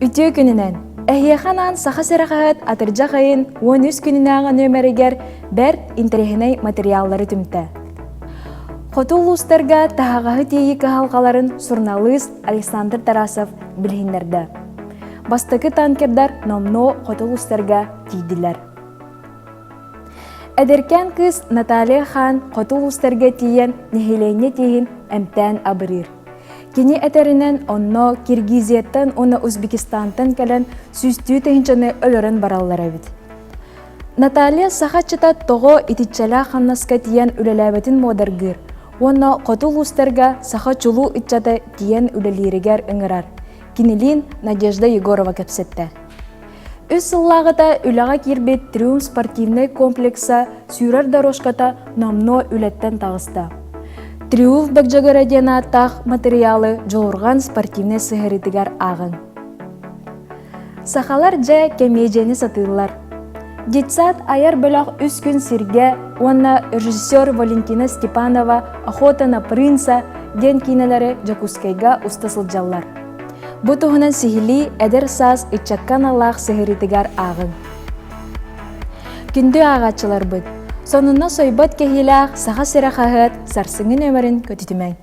Ütü gününen, әйеқанан сақа сәріғағыт атыржа қайын 13 күнінәңі нөмірігер бәр интерехіней материаллары түмті. Қоту ұлыстарға тағағы тейі қағалғаларын журналист Александр Тарасов білгендерді. Бастықы танкердар номно қоту ұлыстарға тейділер. Әдеркен кыз Наталья Хан қоту ұлыстарға тейен нехелене тейін әмтән абырыр. Кені әтәрінен онно Киргизияттан, оны Өзбекистантан кәлін сүстүү тәйінчіні өлірін бараллары бит. Наталья сақатчыта тоғы итиччәлі қаннаска тиен үлеләбетін модаргыр. Оны қотул ұстарға сақа чулу итчаты тиен үлелерігер үңірар. Кинелин Надежда Егорова көпсетті. Үс сыллағыта үліға кербет Триумф спортивный комплекса сүйрар дорожката намно үлеттен тағысты. Триумф бәкжағырадена тақ материалы жолырған спортивный сығырытығар ағын. Сақалар жа кемейжені сатылар. Детсад аяр бөліқ үс күн сирге, онна режиссер Валентина Степанова «Охота на принца» ден кинелері жакускайга устасылжалар. Бұ тұғынан сихили әдір саз итчаккан аллақ сығырытығар ағын. Күнді ағатшылар бұд. Сонына сойбат кехилақ саға сірақағыт сарсыңын өмірін көтітімәң.